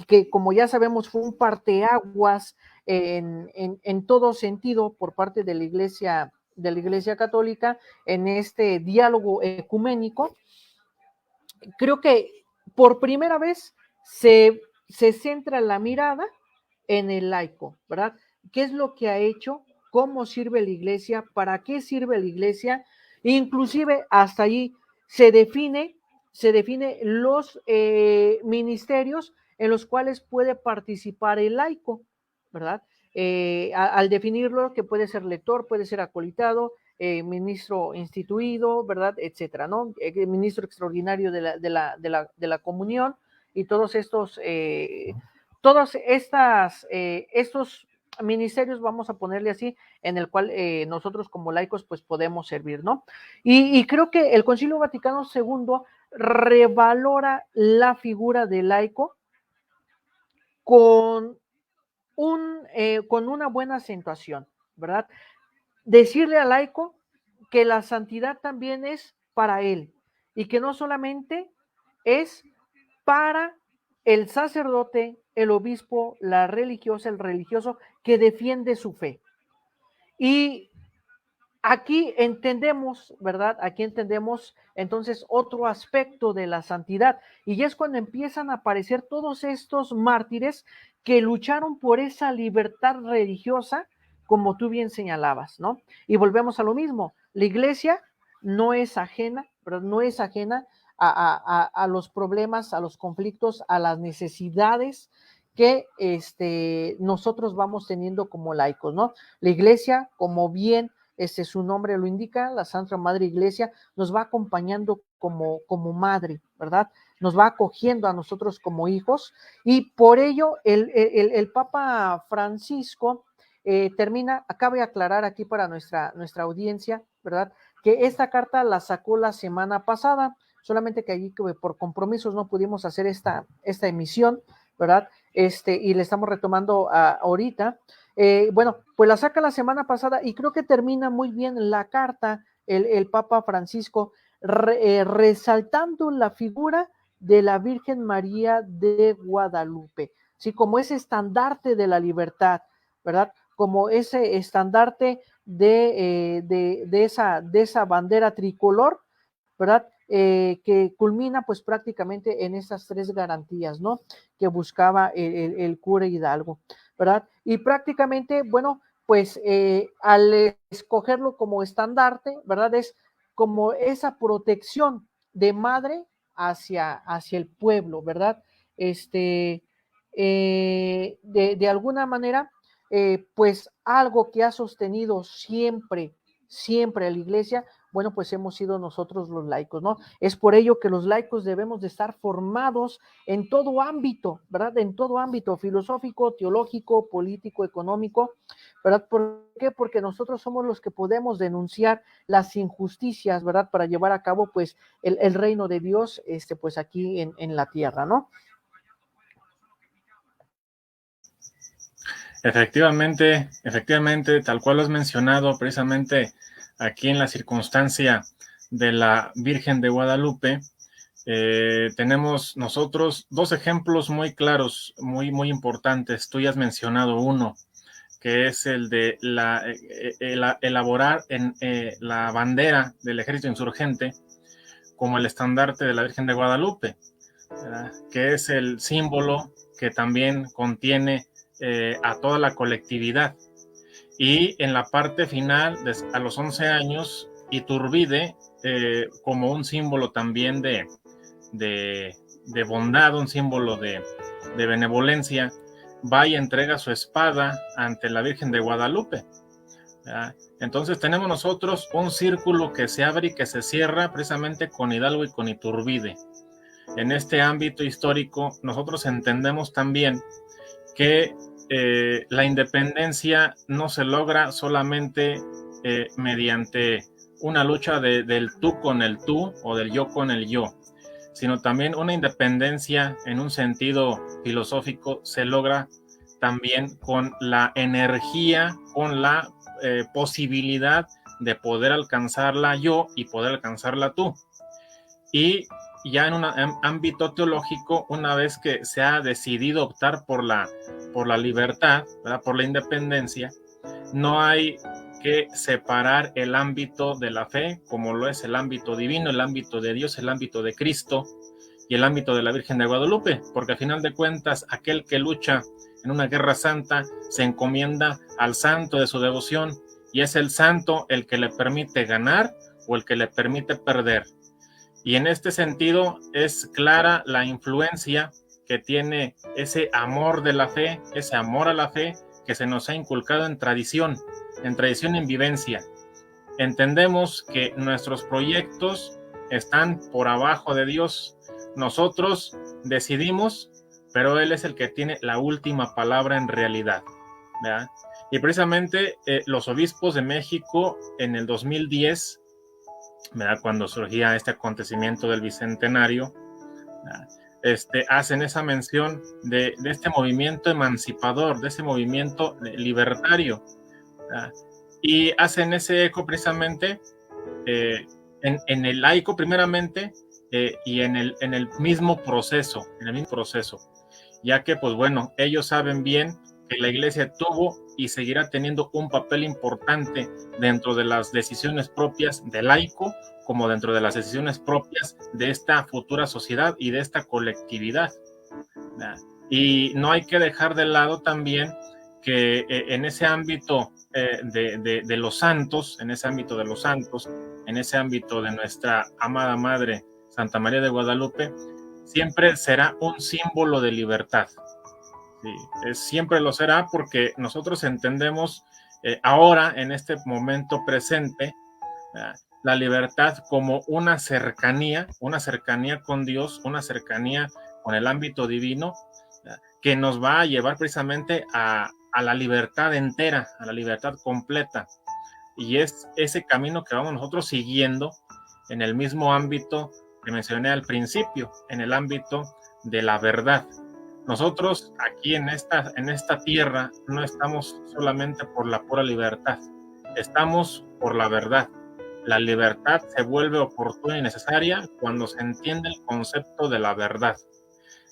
que como ya sabemos fue un parteaguas en todo sentido por parte de la Iglesia Católica en este diálogo ecuménico, creo que por primera vez se centra la mirada en el laico, ¿verdad? ¿Qué es lo que ha hecho? ¿Cómo sirve la iglesia? ¿Para qué sirve la iglesia? Inclusive hasta allí se define los ministerios en los cuales puede participar el laico, ¿verdad? Al definirlo, que puede ser lector, puede ser acolitado, ministro instituido, ¿verdad? Etcétera, ¿no? Ministro extraordinario de la comunión y estos ministerios, vamos a ponerle así, en el cual nosotros como laicos pues podemos servir, ¿no? Y creo que el Concilio Vaticano II revalora la figura del laico con, con una buena acentuación, ¿verdad? Decirle al laico que la santidad también es para él y que no solamente es para el sacerdote, el obispo, la religiosa, el religioso que defiende su fe. Y aquí entendemos, ¿verdad? Aquí entendemos entonces otro aspecto de la santidad, y es cuando empiezan a aparecer todos estos mártires que lucharon por esa libertad religiosa, como tú bien señalabas, ¿no? Y volvemos a lo mismo, la iglesia no es ajena, ¿verdad? No es ajena a los problemas, a los conflictos, a las necesidades que nosotros vamos teniendo como laicos, ¿no? La iglesia, como bien su nombre lo indica, la Santa Madre Iglesia nos va acompañando como madre, ¿verdad? Nos va acogiendo a nosotros como hijos, y por ello el Papa Francisco termina, acaba de aclarar aquí para nuestra audiencia, ¿verdad? Que esta carta la sacó la semana pasada, solamente que allí por compromisos no pudimos hacer esta emisión, ¿verdad? Y le estamos retomando ahorita. Bueno, pues la saca la semana pasada y creo que termina muy bien la carta el Papa Francisco resaltando la figura de la Virgen María de Guadalupe, ¿sí? Como ese estandarte de la libertad, ¿verdad? Como ese estandarte de esa bandera tricolor, ¿verdad? Que culmina pues prácticamente en esas tres garantías, ¿no? Que buscaba el cura Hidalgo, ¿verdad? Y prácticamente, bueno, pues al escogerlo como estandarte, ¿verdad? Es como esa protección de madre hacia el pueblo, ¿verdad? De alguna manera, pues algo que ha sostenido siempre la iglesia, bueno, pues hemos sido nosotros los laicos, ¿no? Es por ello que los laicos debemos de estar formados en todo ámbito, ¿verdad? En todo ámbito filosófico, teológico, político, económico, ¿verdad? ¿Por qué? Porque nosotros somos los que podemos denunciar las injusticias, ¿verdad? Para llevar a cabo, pues, el reino de Dios, pues, aquí en la tierra, ¿no? Efectivamente, tal cual lo has mencionado, precisamente aquí en la circunstancia de la Virgen de Guadalupe, tenemos nosotros dos ejemplos muy claros, muy importantes. Tú ya has mencionado uno, que es el de elaborar la bandera del ejército insurgente como el estandarte de la Virgen de Guadalupe, ¿verdad? Que es el símbolo que también contiene a toda la colectividad. Y en la parte final, a los 11 años, Iturbide, como un símbolo también de bondad, un símbolo de benevolencia, va y entrega su espada ante la Virgen de Guadalupe. ¿Ya? Entonces tenemos nosotros un círculo que se abre y que se cierra precisamente con Hidalgo y con Iturbide. En este ámbito histórico, nosotros entendemos también que la independencia no se logra solamente mediante una lucha del tú con el tú o del yo con el yo, sino también una independencia en un sentido filosófico se logra también con la energía, con la posibilidad de poder alcanzarla yo y poder alcanzarla tú. Y ya en un ámbito teológico, una vez que se ha decidido optar por la libertad, ¿verdad? Por la independencia, no hay que separar el ámbito de la fe, como lo es el ámbito divino, el ámbito de Dios, el ámbito de Cristo y el ámbito de la Virgen de Guadalupe, porque al final de cuentas, aquel que lucha en una guerra santa se encomienda al santo de su devoción, y es el santo el que le permite ganar o el que le permite perder. Y en este sentido es clara la influencia que tiene ese amor de la fe, ese amor a la fe que se nos ha inculcado en tradición y en vivencia. Entendemos que nuestros proyectos están por abajo de Dios. Nosotros decidimos, pero Él es el que tiene la última palabra en realidad, ¿verdad? Y precisamente los obispos de México en el 2010, ¿verdad? Cuando surgía este acontecimiento del bicentenario, hacen esa mención de este movimiento emancipador, de ese movimiento libertario, ¿verdad? Y hacen ese eco precisamente en el laico primeramente y en el mismo proceso, ya que pues bueno, ellos saben bien que la Iglesia tuvo y seguirá teniendo un papel importante dentro de las decisiones propias del laico, como dentro de las decisiones propias de esta futura sociedad y de esta colectividad. Y no hay que dejar de lado también que en ese ámbito de los santos, en ese ámbito de los santos, en ese ámbito de nuestra amada Madre Santa María de Guadalupe, siempre será un símbolo de libertad. Sí, siempre lo será, porque nosotros entendemos ahora, en este momento presente, la libertad como una cercanía con Dios, una cercanía con el ámbito divino, que nos va a llevar precisamente a la libertad entera, a la libertad completa. Y es ese camino que vamos nosotros siguiendo en el mismo ámbito que mencioné al principio, en el ámbito de la verdad. Nosotros aquí en esta tierra no estamos solamente por la pura libertad, estamos por la verdad. La libertad se vuelve oportuna y necesaria cuando se entiende el concepto de la verdad.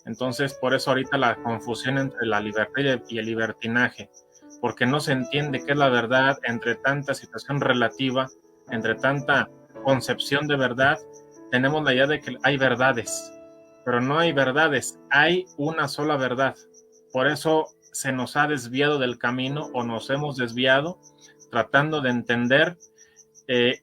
Entonces, por eso ahorita la confusión entre la libertad y el libertinaje, porque no se entiende qué es la verdad entre tanta situación relativa, entre tanta concepción de verdad. Tenemos la idea de que hay verdades, pero no hay verdades, hay una sola verdad. Por eso se nos ha desviado del camino, o nos hemos desviado tratando de entender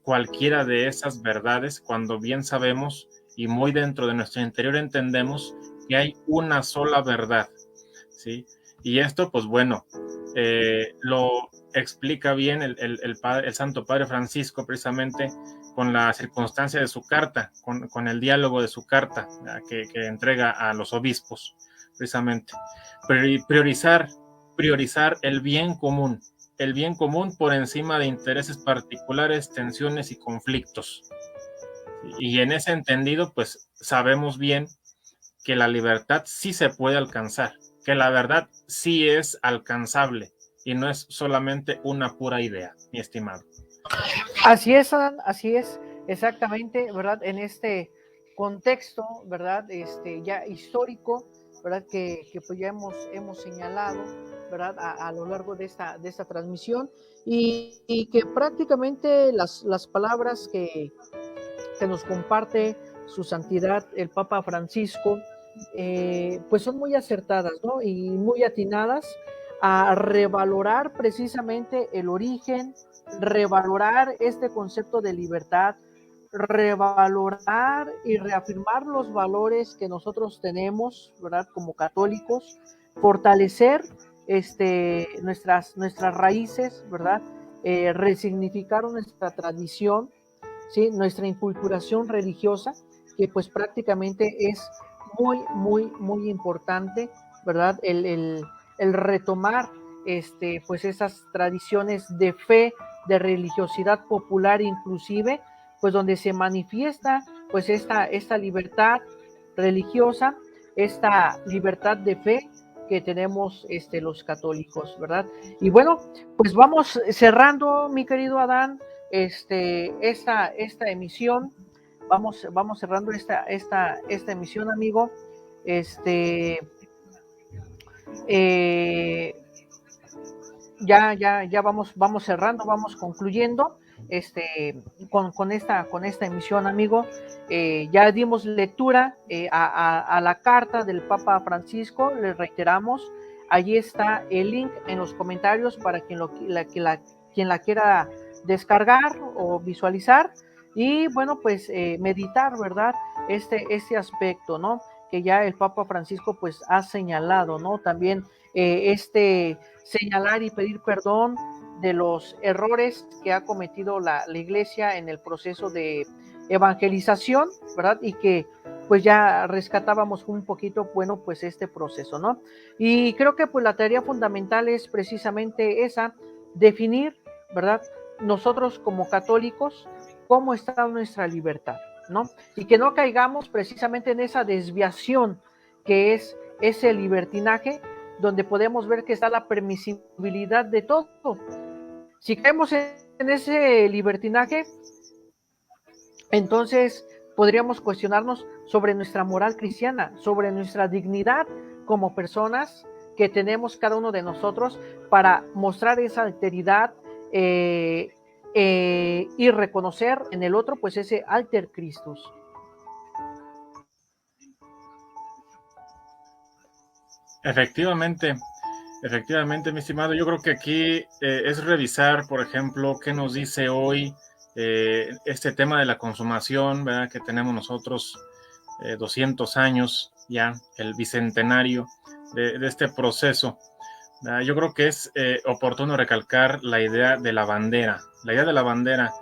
cualquiera de esas verdades, cuando bien sabemos y muy dentro de nuestro interior entendemos que hay una sola verdad, ¿sí? Y esto, pues bueno, lo explica bien el Santo Padre Francisco, precisamente con la circunstancia de su carta, con el diálogo de su carta que entrega a los obispos, precisamente. Priorizar el bien común por encima de intereses particulares, tensiones y conflictos. Y en ese entendido, pues sabemos bien que la libertad sí se puede alcanzar, que la verdad sí es alcanzable y no es solamente una pura idea, mi estimado. Así es, Adán, así es, exactamente, ¿verdad? En este contexto, ¿verdad? Ya histórico, ¿verdad? Que pues ya hemos señalado, ¿verdad? A lo largo de esta transmisión, y que prácticamente las palabras que nos comparte su santidad, el Papa Francisco, pues son muy acertadas, ¿no? Y muy atinadas a revalorar precisamente el origen, revalorar este concepto de libertad, revalorar y reafirmar los valores que nosotros tenemos, ¿verdad? Como católicos, fortalecer nuestras raíces, ¿verdad? Resignificar nuestra tradición, ¿sí? Nuestra inculturación religiosa, que pues prácticamente es muy importante, ¿verdad? El retomar pues esas tradiciones de fe, de religiosidad popular inclusive, pues donde se manifiesta pues esta libertad religiosa, esta libertad de fe que tenemos los católicos, ¿verdad? Y bueno, pues vamos cerrando, mi querido Adán, esta emisión. Vamos cerrando esta emisión, amigo. Eh, ya vamos cerrando, vamos concluyendo con esta emisión, amigo. Ya dimos lectura a la carta del Papa Francisco, les reiteramos, allí está el link en los comentarios para quien la quiera descargar o visualizar, y bueno, pues meditar, ¿verdad? Este aspecto, ¿no? Que ya el Papa Francisco pues ha señalado, ¿no? También señalar y pedir perdón de los errores que ha cometido la Iglesia en el proceso de evangelización, ¿verdad? Y que pues ya rescatábamos un poquito, bueno, pues este proceso, ¿no? Y creo que pues la tarea fundamental es precisamente esa, definir, ¿verdad? Nosotros como católicos, cómo está nuestra libertad, ¿no? Y que no caigamos precisamente en esa desviación que es ese libertinaje, donde podemos ver que está la permisibilidad de todo. Si caemos en ese libertinaje, entonces podríamos cuestionarnos sobre nuestra moral cristiana, sobre nuestra dignidad como personas que tenemos cada uno de nosotros para mostrar esa alteridad y reconocer en el otro pues ese alter Christus. Efectivamente, efectivamente, mi estimado. Yo creo que aquí es revisar, por ejemplo, qué nos dice hoy este tema de la consumación, ¿verdad? Que tenemos nosotros 200 años ya, el bicentenario de este proceso. Yo creo que es oportuno recalcar la idea de la bandera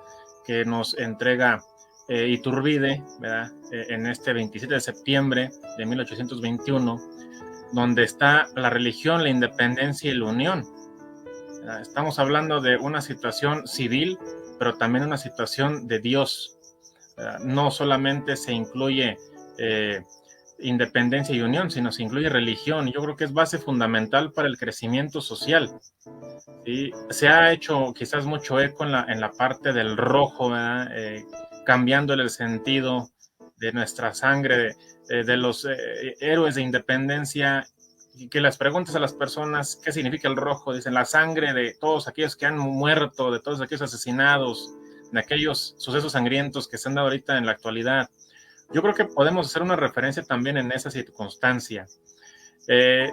que nos entrega Iturbide, ¿verdad? En este 27 de septiembre de 1821, donde está la religión, la independencia y la unión. Estamos hablando de una situación civil, pero también una situación de Dios. No solamente se incluye independencia y unión, sino se incluye religión. Yo creo que es base fundamental para el crecimiento social. ¿Sí? Se ha hecho quizás mucho eco en la parte del rojo, cambiándole el sentido de nuestra sangre, de los héroes de independencia, y que les preguntes a las personas qué significa el rojo, dicen la sangre de todos aquellos que han muerto, de todos aquellos asesinados, de aquellos sucesos sangrientos que se han dado ahorita en la actualidad. Yo creo que podemos hacer una referencia también en esa circunstancia.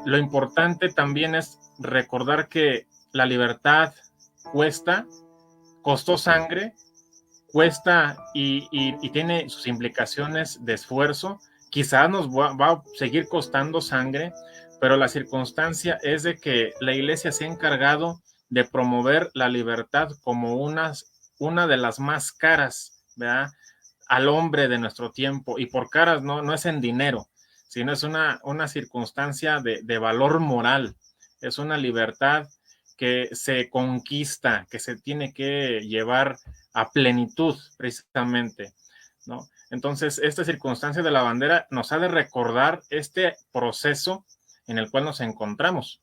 Lo importante también es recordar que la libertad costó sangre, cuesta y tiene sus implicaciones de esfuerzo. Quizás nos va a seguir costando sangre, pero la circunstancia es de que la iglesia se ha encargado de promover la libertad como una de las más caras, ¿verdad?, al hombre de nuestro tiempo. Y por caras no es en dinero, sino es una circunstancia de valor moral. Es una libertad que se conquista, que se tiene que llevar a plenitud, precisamente, ¿no? Entonces, esta circunstancia de la bandera nos ha de recordar este proceso en el cual nos encontramos.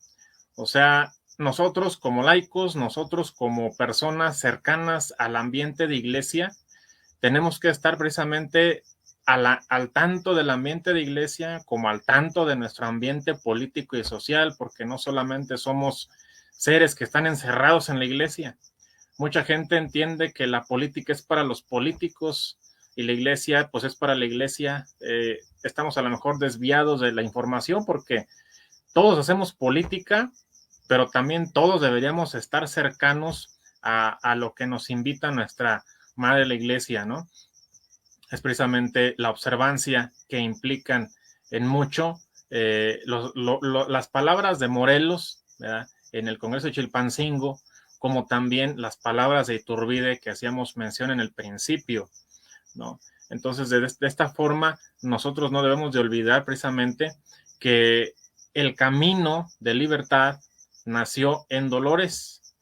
O sea, nosotros como laicos, nosotros como personas cercanas al ambiente de iglesia, tenemos que estar precisamente al tanto del ambiente de iglesia como al tanto de nuestro ambiente político y social, porque no solamente somos seres que están encerrados en la iglesia. Mucha gente entiende que la política es para los políticos y la iglesia pues es para la iglesia. Estamos a lo mejor desviados de la información porque todos hacemos política, pero también todos deberíamos estar cercanos a lo que nos invita nuestra madre la iglesia, ¿no? Es precisamente la observancia que implican en mucho las palabras de Morelos, ¿verdad?, en el Congreso de Chilpancingo, como también las palabras de Iturbide que hacíamos mención en el principio, ¿no? Entonces, de esta forma, nosotros no debemos de olvidar precisamente que el camino de libertad nació en Dolores,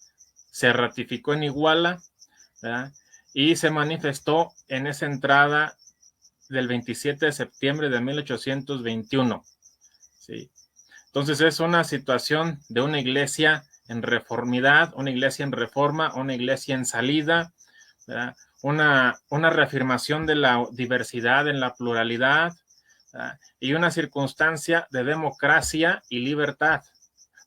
se ratificó en Iguala, ¿verdad?, y se manifestó en esa entrada del 27 de septiembre de 1821. ¿Sí? Entonces es una situación de una iglesia en reformidad, una iglesia en reforma, una iglesia en salida, ¿verdad?, una reafirmación de la diversidad en la pluralidad, ¿verdad?, y una circunstancia de democracia y libertad,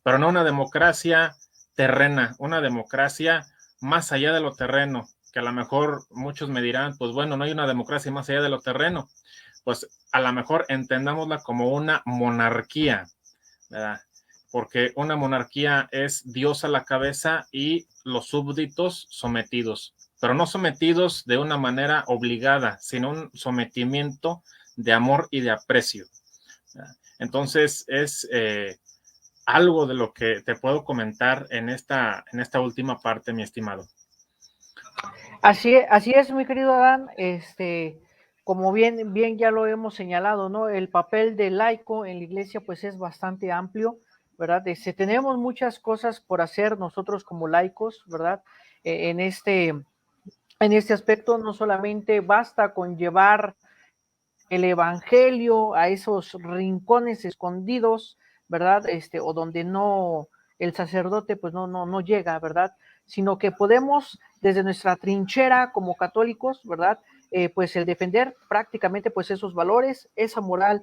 pero no una democracia terrena, una democracia más allá de lo terreno, que a lo mejor muchos me dirán, pues bueno, no hay una democracia más allá de lo terreno. Pues a lo mejor entendámosla como una monarquía, ¿verdad? Porque una monarquía es Dios a la cabeza y los súbditos sometidos, pero no sometidos de una manera obligada, sino un sometimiento de amor y de aprecio, ¿verdad? Entonces es algo de lo que te puedo comentar en esta última parte, mi estimado. Así es, mi querido Adán, como bien ya lo hemos señalado, ¿no? El papel del laico en la iglesia pues es bastante amplio, ¿verdad? Tenemos muchas cosas por hacer nosotros como laicos, ¿verdad? En este aspecto no solamente basta con llevar el evangelio a esos rincones escondidos, ¿verdad? O donde no, el sacerdote pues no llega, ¿verdad? Sino que podemos desde nuestra trinchera como católicos, ¿verdad? Pues el defender prácticamente pues esos valores, esa moral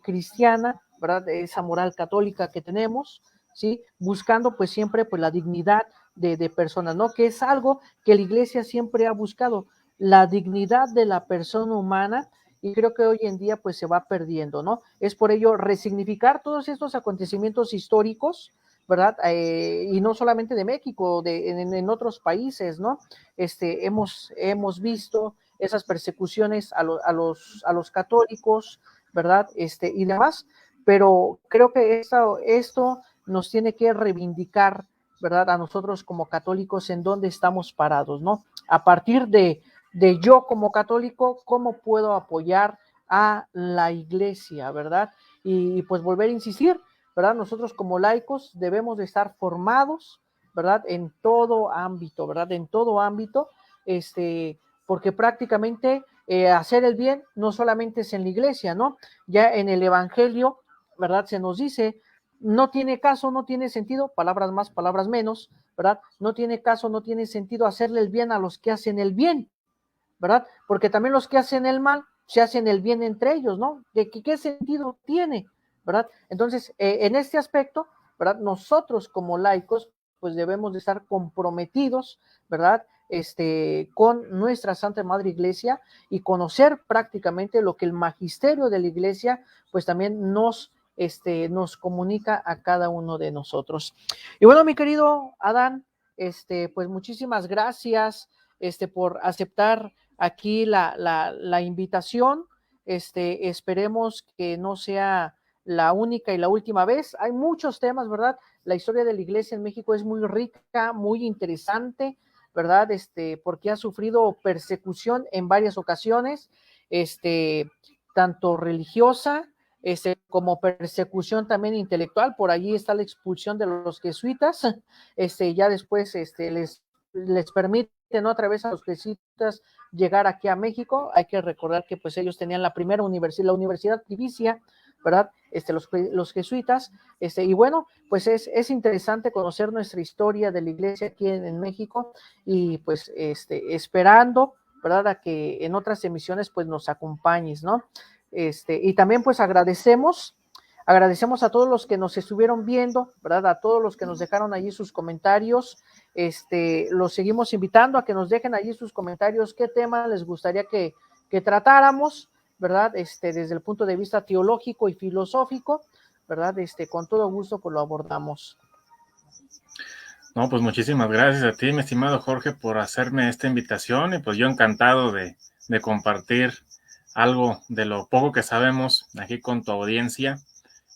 cristiana, ¿verdad? Esa moral católica que tenemos, ¿sí? Buscando pues siempre pues la dignidad de personas, ¿no? Que es algo que la iglesia siempre ha buscado, la dignidad de la persona humana, y creo que hoy en día pues se va perdiendo, ¿no? Es por ello resignificar todos estos acontecimientos históricos, ¿verdad? Y no solamente de México, en otros países, ¿no? Hemos visto esas persecuciones a los católicos, ¿verdad? Y demás, pero creo que esto nos tiene que reivindicar, ¿verdad? A nosotros como católicos en dónde estamos parados, ¿no? A partir de yo como católico, ¿cómo puedo apoyar a la iglesia, ¿verdad? Y pues volver a insistir, ¿verdad? Nosotros como laicos debemos de estar formados, ¿verdad? En todo ámbito, ¿verdad? En todo ámbito, porque prácticamente hacer el bien no solamente es en la iglesia, ¿no? Ya en el Evangelio, ¿verdad? Se nos dice, no tiene caso, no tiene sentido, palabras más, palabras menos, ¿verdad? No tiene caso, no tiene sentido hacerle el bien a los que hacen el bien, ¿verdad? Porque también los que hacen el mal se hacen el bien entre ellos, ¿no? ¿Qué sentido tiene? ¿Verdad? Entonces, en este aspecto, ¿verdad? Nosotros como laicos, pues debemos de estar comprometidos, ¿verdad? Con nuestra Santa Madre Iglesia y conocer prácticamente lo que el magisterio de la Iglesia, pues también nos comunica a cada uno de nosotros. Y bueno, mi querido Adán, pues muchísimas gracias, por aceptar aquí la invitación. Esperemos que no sea la única y la última vez. Hay muchos temas, ¿verdad? La historia de la iglesia en México es muy rica, muy interesante, ¿verdad? Porque ha sufrido persecución en varias ocasiones, tanto religiosa, como persecución también intelectual. Por allí está la expulsión de los jesuitas, ya después les permiten otra vez a los jesuitas llegar aquí a México. Hay que recordar que pues ellos tenían la primera universidad, la Universidad Tivicia, ¿verdad? Los jesuitas, y bueno, pues es interesante conocer nuestra historia de la iglesia aquí en México, y pues esperando, ¿verdad? A que en otras emisiones pues nos acompañes, ¿no? Y también pues agradecemos a todos los que nos estuvieron viendo, ¿verdad? A todos los que nos dejaron allí sus comentarios. Los seguimos invitando a que nos dejen allí sus comentarios, qué tema les gustaría que tratáramos, ¿verdad? Desde el punto de vista teológico y filosófico, ¿verdad? Con todo gusto pues lo abordamos. No, pues muchísimas gracias a ti, mi estimado Jorge, por hacerme esta invitación, y pues yo encantado de compartir algo de lo poco que sabemos aquí con tu audiencia,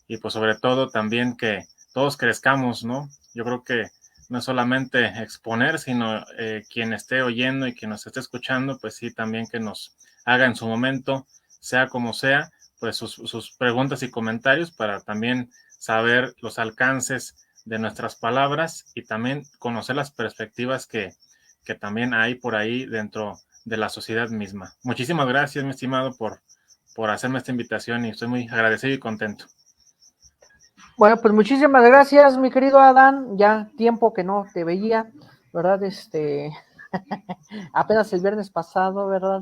y pues sobre todo también que todos crezcamos, ¿no? Yo creo que no es solamente exponer, sino quien esté oyendo y quien nos esté escuchando, pues sí, también que nos haga en su momento, sea como sea, pues sus preguntas y comentarios, para también saber los alcances de nuestras palabras y también conocer las perspectivas que también hay por ahí dentro de la sociedad misma. Muchísimas gracias, mi estimado, por hacerme esta invitación, y estoy muy agradecido y contento. Bueno, pues muchísimas gracias, mi querido Adán. Ya tiempo que no te veía, ¿verdad? Apenas el viernes pasado, ¿verdad?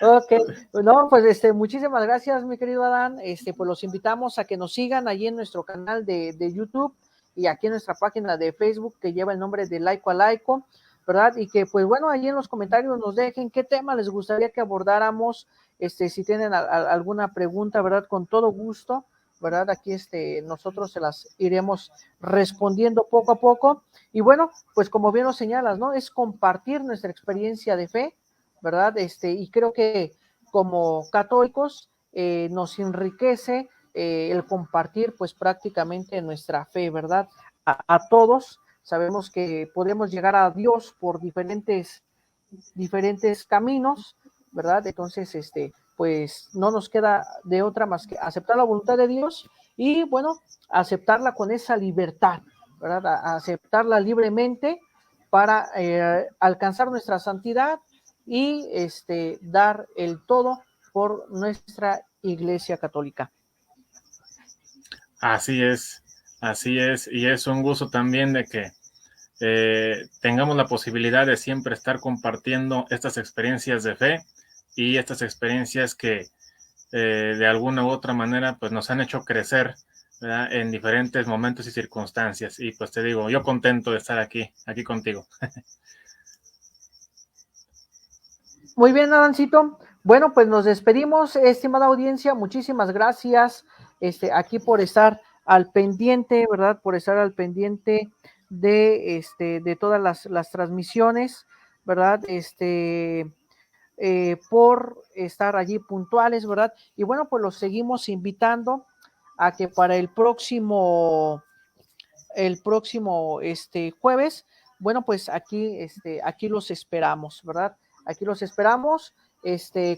Ok, no, pues muchísimas gracias, mi querido Adán. Pues los invitamos a que nos sigan allí en nuestro canal de YouTube, y aquí en nuestra página de Facebook que lleva el nombre de Laico a Laico, ¿verdad? Y que pues bueno, allí en los comentarios nos dejen qué tema les gustaría que abordáramos, si tienen alguna pregunta, ¿verdad? Con todo gusto, ¿verdad? Aquí nosotros se las iremos respondiendo poco a poco. Y bueno, pues como bien lo señalas, ¿no? Es compartir nuestra experiencia de fe, ¿verdad? Y creo que como católicos nos enriquece el compartir pues prácticamente nuestra fe, ¿verdad? A todos sabemos que podemos llegar a Dios por diferentes caminos, ¿verdad? Entonces, pues no nos queda de otra más que aceptar la voluntad de Dios y, bueno, aceptarla con esa libertad, ¿verdad? Aceptarla libremente para alcanzar nuestra santidad y dar el todo por nuestra Iglesia Católica. Así es, y es un gusto también de que tengamos la posibilidad de siempre estar compartiendo estas experiencias de fe y estas experiencias de alguna u otra manera, pues nos han hecho crecer, ¿verdad? En diferentes momentos y circunstancias. Y pues te digo, yo contento de estar aquí contigo. Muy bien, Adancito. Bueno, pues nos despedimos, estimada audiencia. Muchísimas gracias, aquí por estar al pendiente, ¿verdad? Por estar al pendiente de todas las transmisiones, ¿verdad? Por estar allí puntuales, ¿verdad? Y bueno, pues los seguimos invitando a que para el próximo jueves, bueno, pues aquí los esperamos, ¿verdad? Aquí los esperamos,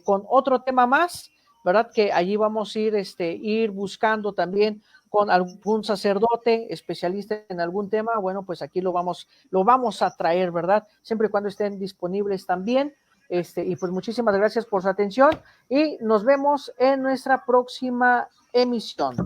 con otro tema más, ¿verdad? Que allí vamos a ir buscando también con algún sacerdote especialista en algún tema. Bueno, pues aquí lo vamos a traer, ¿verdad? Siempre y cuando estén disponibles también. Y pues muchísimas gracias por su atención y nos vemos en nuestra próxima emisión.